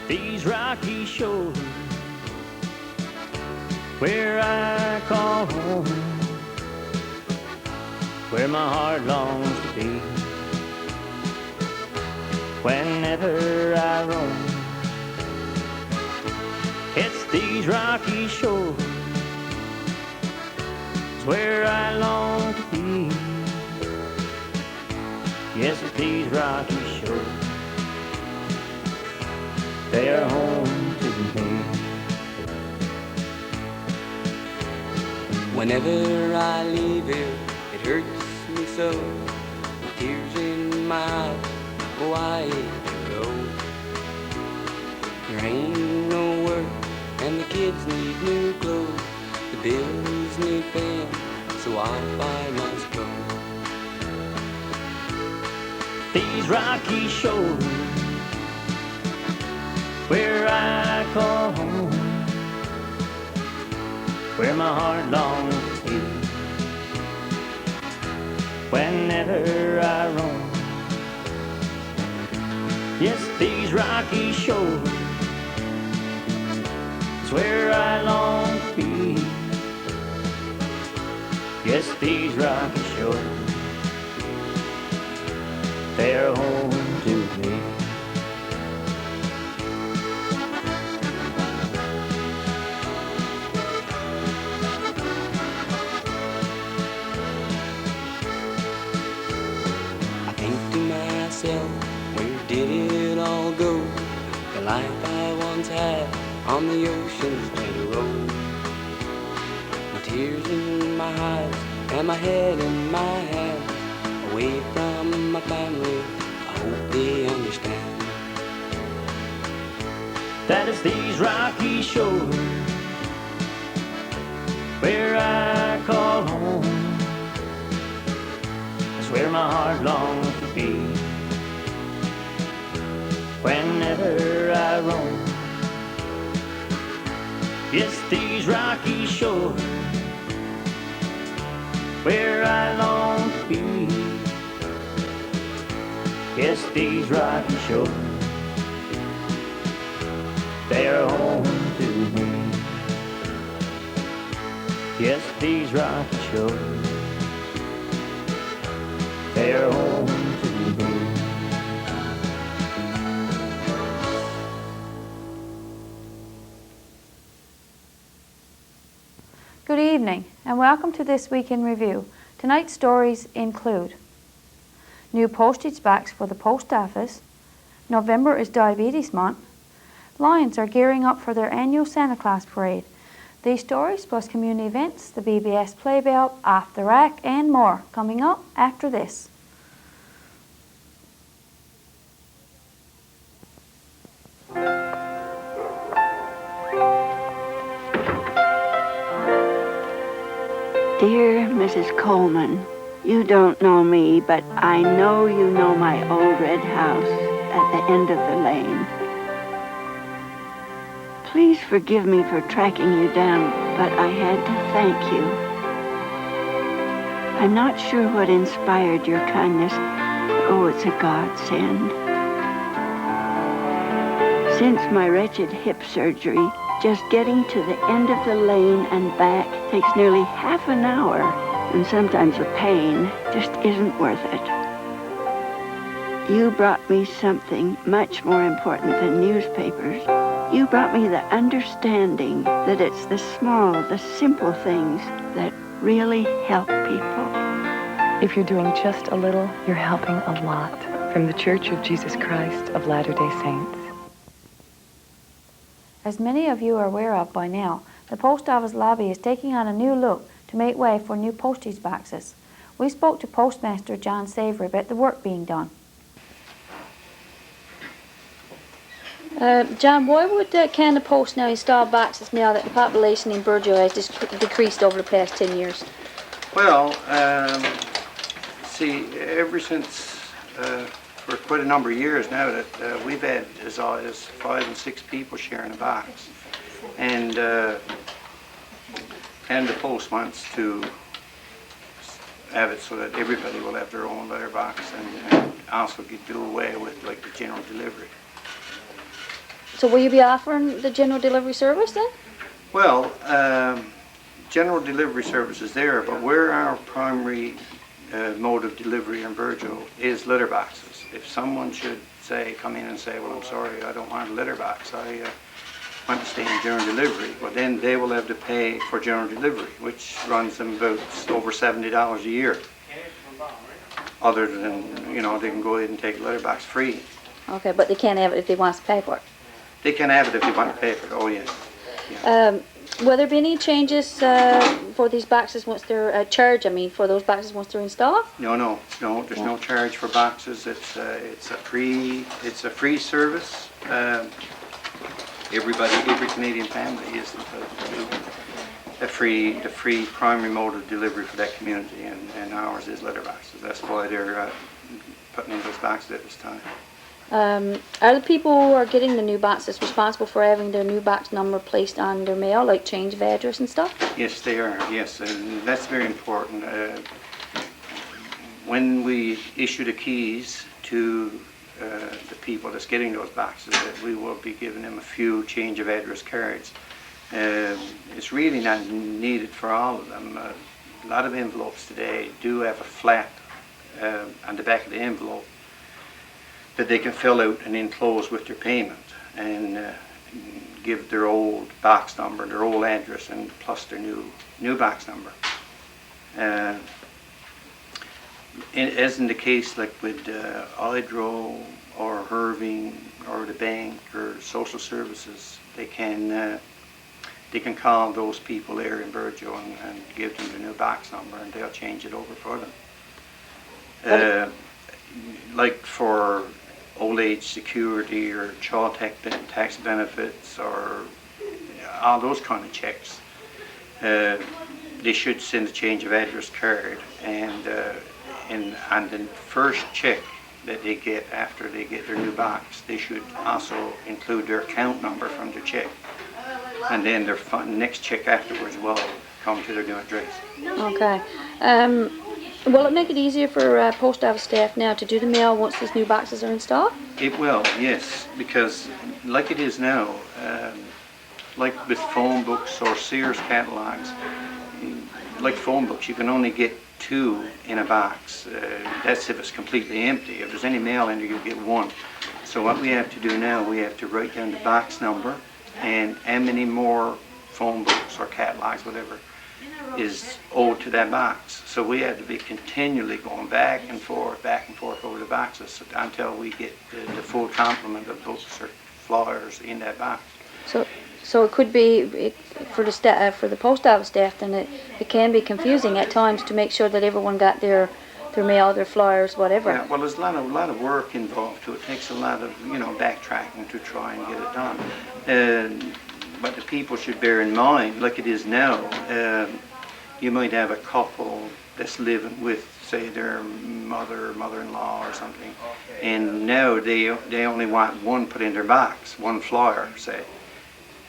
These rocky shores where I call home, where my heart longs to be. Whenever I roam, it's these rocky shores, it's where I long to be. Yes, it's these rocky shores, they are home to me. Whenever I leave here, it hurts me so, with tears in my eyes. Oh, I hate to go. There ain't no work, and the kids need new clothes. The bills need paying, so I must go. These rocky shores, where I call home, where my heart longs to be. Whenever I roam, yes, these rocky shores, it's where I long to be. Yes, these rocky shores, they're home to me. I think to myself, where did it all go? The life I once had on the ocean's gentle road. My tears in my eyes and my head in my hands, away from my family, I hope they understand. That is these rocky shores, where I call home, it's where my heart longs to be. Whenever I roam, it's these rocky shores, where I long to be. Yes, these rocky shores, they are home to me. Yes, these rocky shores, they are home to me. Good evening and welcome to This Week in Review. Tonight's stories include new postage backs for the post office, November is Diabetes Month, Lions are gearing up for their annual Santa Claus Parade. These stories plus community events, the BBS Playbill, Off the Rack and more coming up after this. Dear Mrs. Coleman, you don't know me, but I know you know my old red house at the end of the lane. Please forgive me for tracking you down, but I had to thank you. I'm not sure what inspired your kindness. Oh, it's a godsend. Since my wretched hip surgery, just getting to the end of the lane and back takes nearly half an hour, and sometimes the pain just isn't worth it. You brought me something much more important than newspapers. You brought me the understanding that it's the small, the simple things that really help people. If you're doing just a little, you're helping a lot. From the Church of Jesus Christ of Latter-day Saints. As many of you are aware of by now, the post office lobby is taking on a new look to make way for new postage boxes. We spoke to Postmaster John Savory about the work being done. John, why would Canada Post now install boxes now that the population in Burgeo has decreased over the past 10 years? Well, see, ever since for quite a number of years now that we've had as high as 5 and 6 people sharing a box, and the Post wants to have it so that everybody will have their own letterbox, and also do away with like the general delivery. So will you be offering the general delivery service then? Well, general delivery service is there, but where our primary mode of delivery in Virgil is letterboxes. If someone should say, come in and say, well, I'm sorry, I don't want a letterbox, I want to stay in general delivery, well then they will have to pay for general delivery, which runs them about over $70 a year. Other than, you know, they can go ahead and take a letterbox free. Okay, but they can't have it if they want to pay for it. They can have it if they want to pay for it, oh yes. Will there be any changes for these boxes once they're for those boxes once they're installed? No, there's no charge for boxes. It's a free service. Every Canadian family is entitled to the free primary mode of delivery for that community, and ours is letterboxes. That's why they're putting in those boxes at this time. Are the people who are getting the new boxes responsible for having their new box number placed on their mail, like change of address and stuff? Yes, they are, yes, and that's very important. When we issue the keys to the people that's getting those boxes, that we will be giving them a few change of address cards. It's really not needed for all of them. A lot of envelopes today do have a flap on the back of the envelope that they can fill out and enclose with their payment, and give their old box number, their old address, and plus their new box number. As in the case like with Hydro or Herving or the bank or social services, they can call those people there in Virgil and give them the new box number, and they'll change it over for them. Like for old age security or child tax benefits or all those kind of checks, they should send a change of address card, and on the first check that they get after they get their new box, they should also include their account number from their check, and then their next check afterwards will come to their new address. Okay. Will it make it easier for post office staff now to do the mail once these new boxes are installed? It will, yes, because like it is now, like with phone books or Sears catalogs, like phone books, you can only get 2 in a box. That's if it's completely empty. If there's any mail in there, you get 1. So what we have to do now, we have to write down the box number and how many more phone books or catalogs, whatever, is owed to that box. So we have to be continually going back and forth over the boxes until we get the full complement of books or flyers in that box. So it could be for the post office staff, then it can be confusing at times to make sure that everyone got their mail, their flyers, whatever. Yeah, well, there's a lot of work involved too. It takes a lot of backtracking to try and get it done. But the people should bear in mind, like it is now, you might have a couple that's living with, say, their mother-in-law or something, and now they only want 1 put in their box, 1 flyer, say.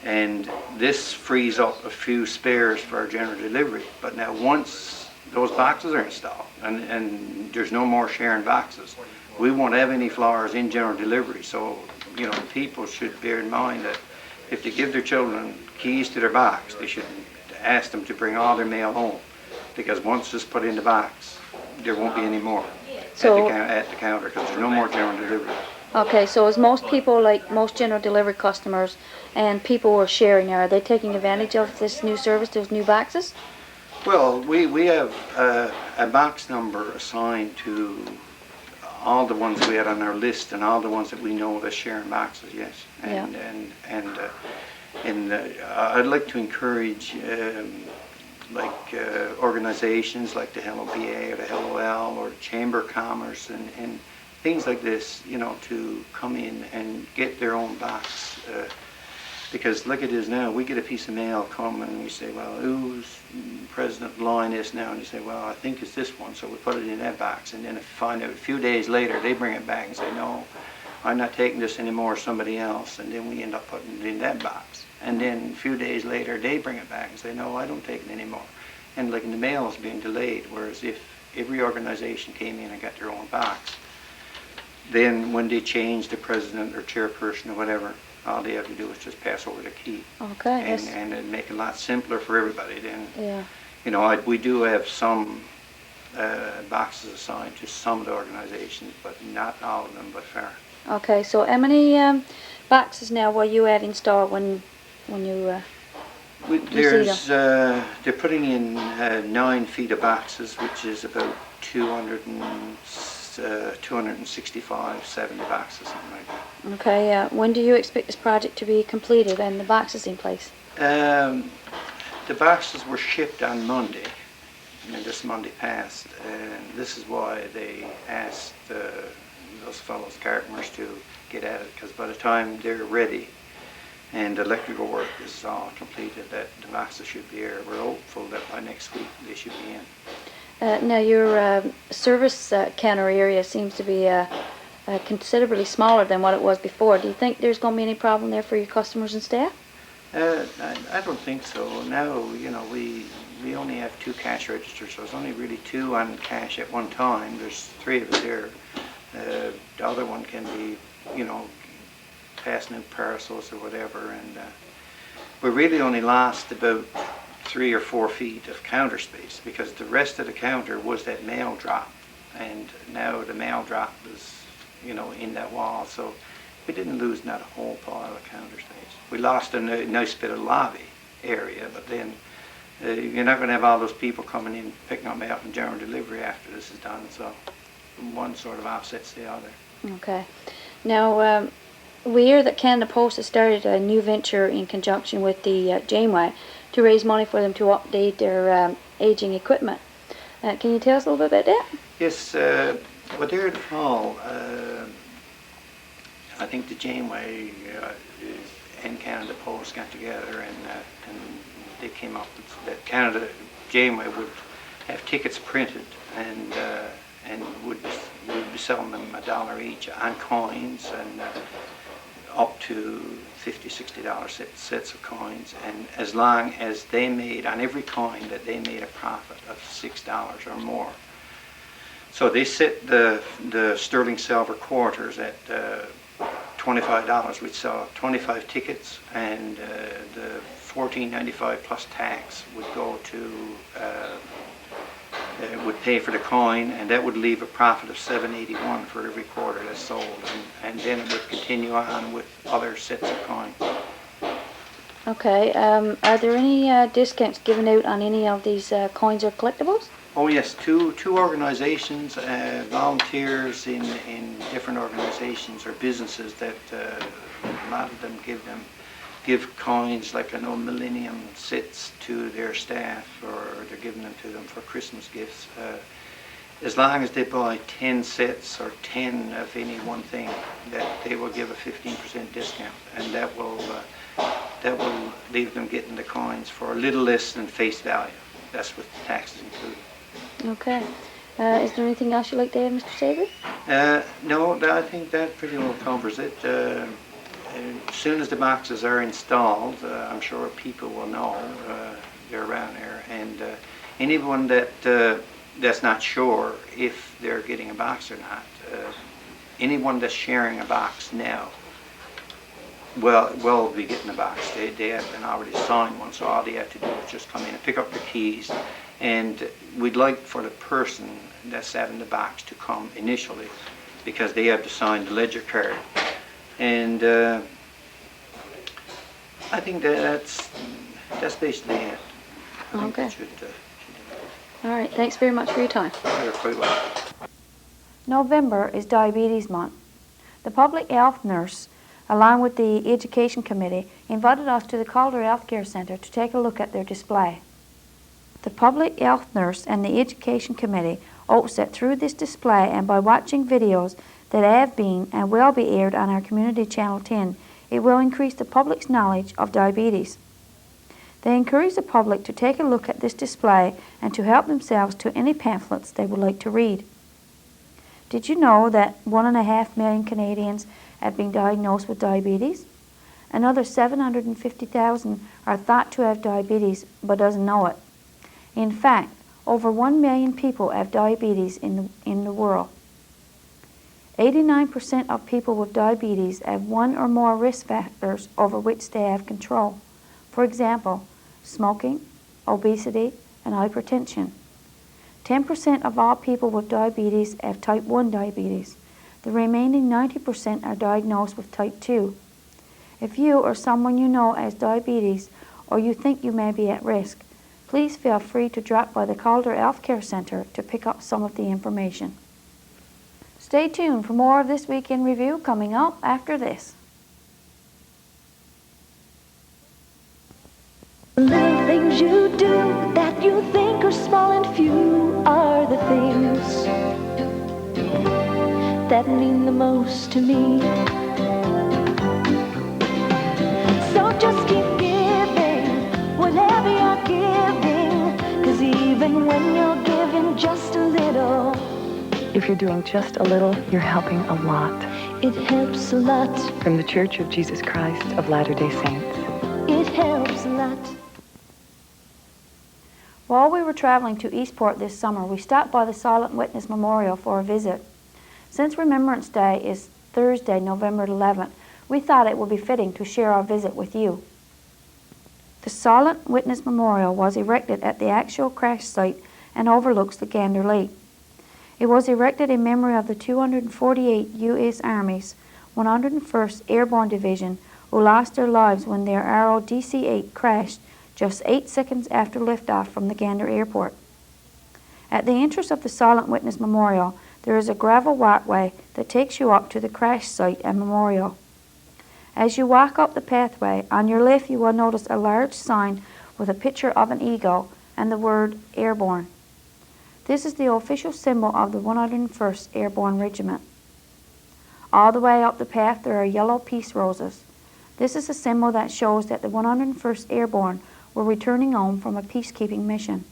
And this frees up a few spares for our general delivery. But now once those boxes are installed and there's no more sharing boxes, we won't have any flyers in general delivery. So, people should bear in mind that if they give their children keys to their box, they should ask them to bring all their mail home, because once it's put in the box, there won't be any more at the counter, because there's no more general delivery. Okay, so as most people, like most general delivery customers and people who are sharing, are they taking advantage of this new service, those new boxes? Well, we have a box number assigned to all the ones we had on our list and all the ones that we know that's sharing boxes, yes. And I'd like to encourage organizations like the LOPA or the LOL or the Chamber of Commerce and things like this, to come in and get their own box. Because like it is now, we get a piece of mail come and we say, well, who's president line is now? And you say, well, I think it's this one, so we put it in that box. And then if we find out a few days later, they bring it back and say, no, I'm not taking this anymore, somebody else. And then we end up putting it in that box. And then a few days later, they bring it back and say, no, I don't take it anymore. And like in the mail is being delayed, whereas if every organization came in and got their own box. Then when they changed the president or chairperson or whatever, all they have to do is just pass over the key. Okay. And it'd make it a lot simpler for everybody then. Yeah. You know, we do have some boxes assigned to some of the organizations, but not all of them, but fair. Okay, so how many boxes now will you have installed when you There's they're putting in 9 feet of boxes, which is about 265, 70 boxes, something like that. Okay, when do you expect this project to be completed and the boxes in place? The boxes were shipped on Monday, and this Monday passed, and this is why they asked those fellows, carpenters, to get at it, because by the time they're ready and electrical work is all completed, that the boxes should be here. We're hopeful that by next week they should be in. Now your service counter area seems to be considerably smaller than what it was before. Do you think there's going to be any problem there for your customers and staff? I don't think so. Now, you know, we only have 2 cash registers, so there's only really 2 on cash at one time. There's 3 of us here. The other one can be, you know, passing in parcels or whatever, and we really only lost about 3 or 4 feet of counter space, because the rest of the counter was that mail drop, and now the mail drop is, you know, in that wall, so we didn't lose not a whole pile of counter space. We lost a nice bit of lobby area, but then you're not going to have all those people coming in picking up mail from general delivery after this is done, so one sort of offsets the other. Okay. Now, we hear that Canada Post has started a new venture in conjunction with the Janeway to raise money for them to update their aging equipment. Can you tell us a little bit about that? Yes, well, there in the fall, I think the Janeway and Canada Post got together, and they came up with that Canada Janeway would have tickets printed, and would be selling them $1 each on coins, and up to $50, $60 sets of coins, and as long as they made, on every coin, that they made a profit of $6 or more. So they set the sterling silver quarters at $25. We'd sell 25 tickets, and the $14.95 plus tax would go to would pay for the coin, and that would leave a profit of $7.81 for every quarter that's sold, and then it would continue on with other sets of coins. Okay. Are there any discounts given out on any of these coins or collectibles? Oh yes, two organizations, volunteers in different organizations or businesses that a lot of them give coins, like I know Millennium Sits, to their staff, or they're giving them to them for Christmas gifts. As long as they buy 10 sets or 10 of any one thing, that they will give a 15% discount, and that will leave them getting the coins for a little less than face value. That's with the taxes included. Okay. Is there anything else you'd like to add, Mr. Savory? No, I think that pretty well covers it. As soon as the boxes are installed, I'm sure people will know they're around here, and anyone that's not sure if they're getting a box or not, anyone that's sharing a box now will be getting a box. They have been already signed one, so all they have to do is just come in and pick up their keys, and we'd like for the person that's having the box to come initially, because they have to sign the ledger card. And I think that's basically it. Okay. All right. Thanks very much for your time. You're quite welcome. November is Diabetes Month. The public health nurse, along with the education committee, invited us to the Calder Healthcare Centre to take a look at their display. The public health nurse and the education committee hopes that through this display and by watching videos that have been and will be aired on our community channel 10, it will increase the public's knowledge of diabetes. They encourage the public to take a look at this display and to help themselves to any pamphlets they would like to read. Did you know that 1.5 million Canadians have been diagnosed with diabetes? Another 750,000 are thought to have diabetes but doesn't know it. In fact, Over 1 million people have diabetes in the world. 89% of people with diabetes have one or more risk factors over which they have control. For example, smoking, obesity, and hypertension. 10% of all people with diabetes have type 1 diabetes. The remaining 90% are diagnosed with type 2. If you or someone you know has diabetes or you think you may be at risk, please feel free to drop by the Calder Health Care Centre to pick up some of the information. Stay tuned for more of This Week in Review coming up after this. The little things you do that you think are small and few are the things that mean the most to me. So just keep giving whatever you're giving, 'cause even when you're giving just a little, If you're doing just a little, you're helping a lot. it helps a lot. From the Church of Jesus Christ of Latter-day Saints. It helps a lot. While we were traveling to Eastport this summer, we stopped by the Silent Witness Memorial for a visit. Since Remembrance Day is Thursday, November 11th, we thought it would be fitting to share our visit with you. The Silent Witness Memorial was erected at the actual crash site and overlooks the Gander Lake. It was erected in memory of the 248 U.S. Army's 101st Airborne Division who lost their lives when their Arrow DC-8 crashed just 8 seconds after liftoff from the Gander Airport. At the entrance of the Silent Witness Memorial, there is a gravel walkway that takes you up to the crash site and memorial. As you walk up the pathway, on your left you will notice a large sign with a picture of an eagle and the word Airborne. This is the official symbol of the 101st Airborne Regiment. All the way up the path there are yellow peace roses. This is a symbol that shows that the 101st Airborne were returning home from a peacekeeping mission.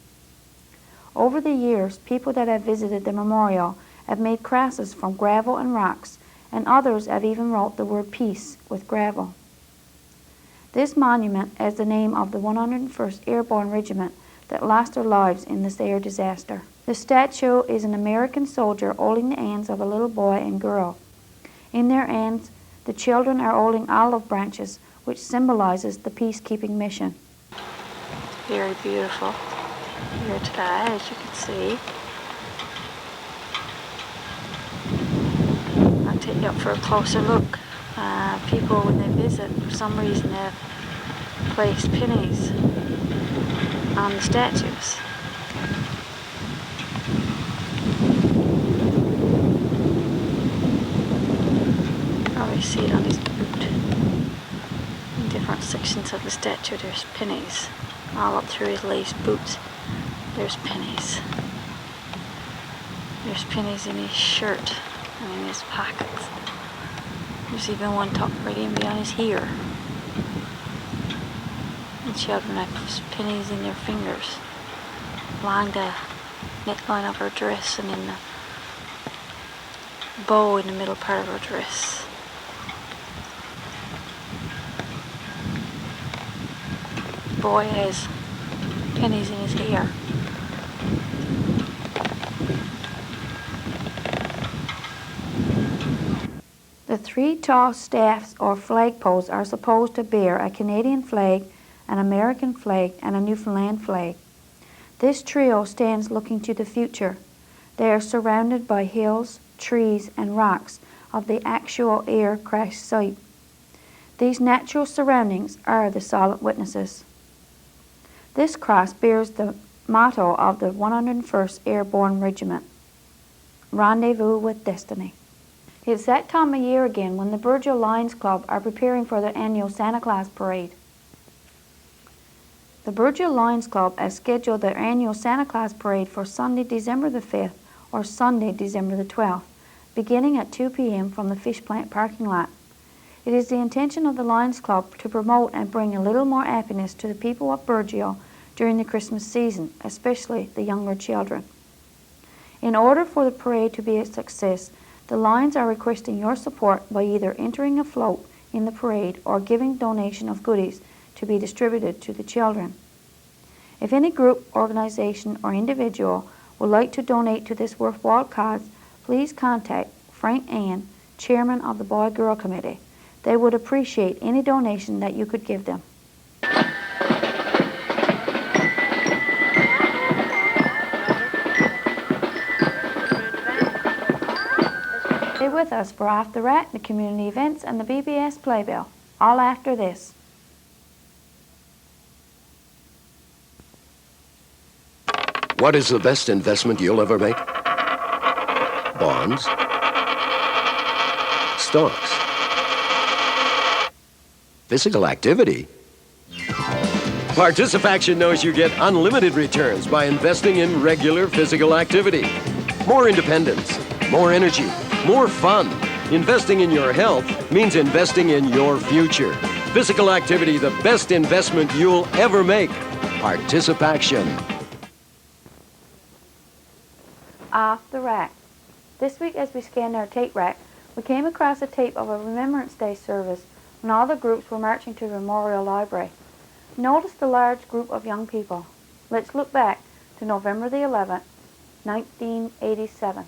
Over the years, people that have visited the memorial have made crosses from gravel and rocks, and others have even wrote the word peace with gravel. This monument has the name of the 101st Airborne Regiment that lost their lives in this air disaster. The statue is an American soldier holding the hands of a little boy and girl. In their hands, the children are holding olive branches, which symbolizes the peacekeeping mission. Very beautiful here today, as you can see. I'll take you up for a closer look. People, when they visit, for some reason have placed pennies on the statues. Probably see it on his boot. In different sections of the statue there's pennies. All up through his laced boots there's pennies. There's pennies in his shirt and in his pockets. There's even one tucked right in behind his ear. And children have pennies in their fingers, along the neckline of her dress and in the bow in the middle part of her dress. The boy has pennies in his hair. The three tall staffs or flagpoles are supposed to bear a Canadian flag, an American flag, and a Newfoundland flag. This trio stands looking to the future. They are surrounded by hills, trees, and rocks of the actual air crash site. These natural surroundings are the Silent Witnesses. This cross bears the motto of the 101st Airborne Regiment, Rendezvous with Destiny. It's that time of year again when the Burgeo Lions Club are preparing for their annual Santa Claus parade. The Burgeo Lions Club has scheduled their annual Santa Claus parade for Sunday, December the 5th or Sunday, December the 12th, beginning at 2 p.m. from the fish plant parking lot. It is the intention of the Lions Club to promote and bring a little more happiness to the people of Burgeo during the Christmas season, especially the younger children. In order for the parade to be a success, the Lions are requesting your support by either entering a float in the parade or giving donation of goodies to be distributed to the children. If any group, organization, or individual would like to donate to this worthwhile cause, please contact Frank Ann, Chairman of the Boy-Girl Committee. They would appreciate any donation that you could give them. Stay with us for Off the Rack, the community events, and the BBS Playbill, all after this. What is the best investment you'll ever make? Bonds? Stocks? Physical activity? Participaction knows you get unlimited returns by investing in regular physical activity. More independence, more energy, more fun. Investing in your health means investing in your future. Physical activity, the best investment you'll ever make. Participaction. Off the Rack. This week as we scanned our tape rack, we came across a tape of a Remembrance Day service when all the groups were marching to the Memorial Library. Notice the large group of young people. Let's look back to November the 11th, 1987.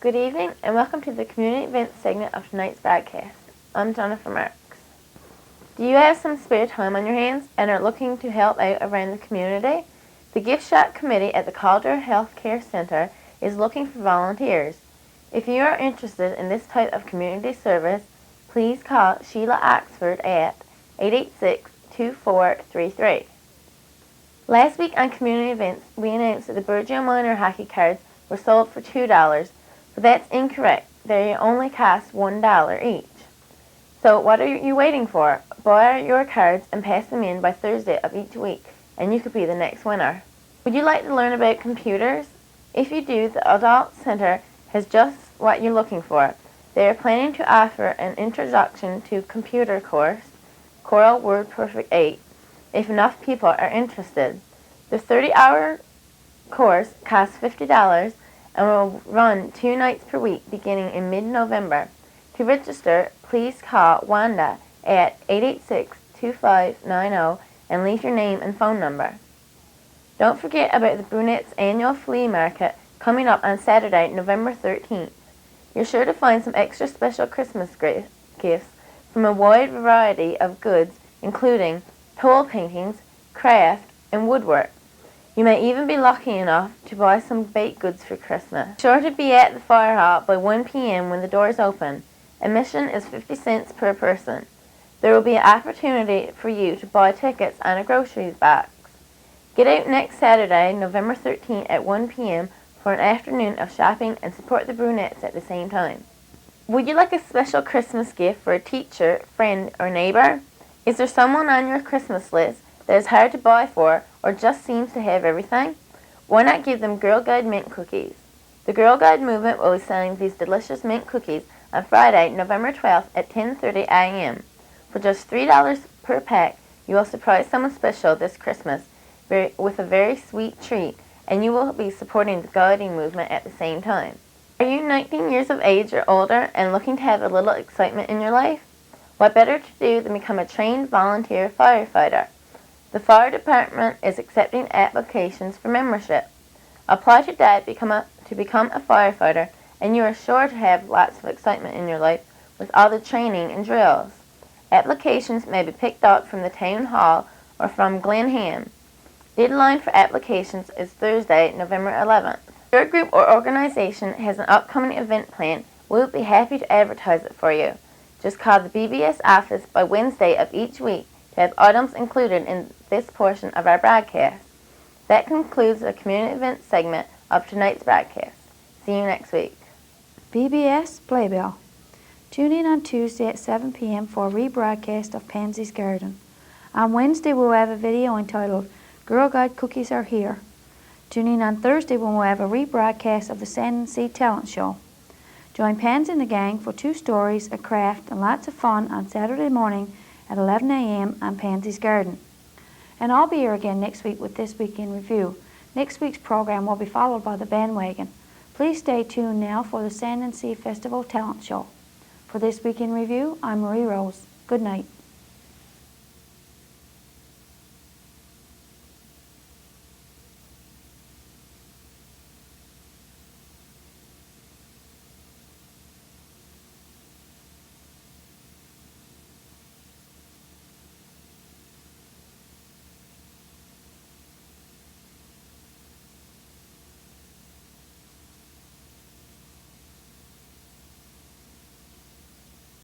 Good evening and welcome to the community event segment of tonight's broadcast. I'm Jennifer Marks. Do you have some spare time on your hands and are looking to help out around the community? The Gift Shop Committee at the Calder Health Care Center is looking for volunteers. If you are interested in this type of community service, please call Sheila Oxford at 886-2433. Last week on community events, we announced that the Burgeo Minor hockey cards were sold for $2. But that's incorrect. They only cost $1 each. So what are you waiting for? Buy your cards and pass them in by Thursday of each week, and you could be the next winner. Would you like to learn about computers? If you do, the Adult Center has just what you're looking for. They are planning to offer an introduction to computer course, Corel WordPerfect 8, if enough people are interested. The 30-hour course costs $50 and will run 2 nights per week beginning in mid-November. To register, please call Wanda at 886-2590 and leave your name and phone number. Don't forget about the Brunettes Annual Flea Market coming up on Saturday, November 13th. You're sure to find some extra special Christmas gifts from a wide variety of goods, including toll paintings, craft, and woodwork. You may even be lucky enough to buy some baked goods for Christmas. Be sure to be at the fire hall by 1 p.m. when the doors open. Admission is 50 cents per person. There will be an opportunity for you to buy tickets on a groceries box. Get out next Saturday, November 13th at 1 p.m. for an afternoon of shopping and support the brunettes at the same time. Would you like a special Christmas gift for a teacher, friend, or neighbor? Is there someone on your Christmas list that is hard to buy for or just seems to have everything? Why not give them Girl Guide mint cookies? The Girl Guide movement will be selling these delicious mint cookies on Friday, November 12th at 10:30 a.m. For just $3 per pack, you will surprise someone special this Christmas with a very sweet treat, and you will be supporting the guiding movement at the same time. Are you 19 years of age or older and looking to have a little excitement in your life? What better to do than become a trained volunteer firefighter? The fire department is accepting applications for membership. Apply today to become a firefighter, and you are sure to have lots of excitement in your life with all the training and drills. Applications may be picked up from the town hall or from Glen Ham. Deadline for applications is Thursday, November 11th. If your group or organization has an upcoming event planned, we will be happy to advertise it for you. Just call the BBS office by Wednesday of each week to have items included in this portion of our broadcast. That concludes the community event segment of tonight's broadcast. See you next week. BBS Playbill. Tune in on Tuesday at 7 p.m. for a rebroadcast of Pansy's Garden. On Wednesday, we'll have a video entitled Girl Guide Cookies Are Here. Tune in on Thursday when we'll have a rebroadcast of the Sand and Sea Talent Show. Join Pansy and the gang for 2 stories, a craft, and lots of fun on Saturday morning at 11 a.m. on Pansy's Garden. And I'll be here again next week with This Week in Review. Next week's program will be followed by The Bandwagon. Please stay tuned now for the Sand and Sea Festival Talent Show. For This Week in Review, I'm Marie Rose. Good night.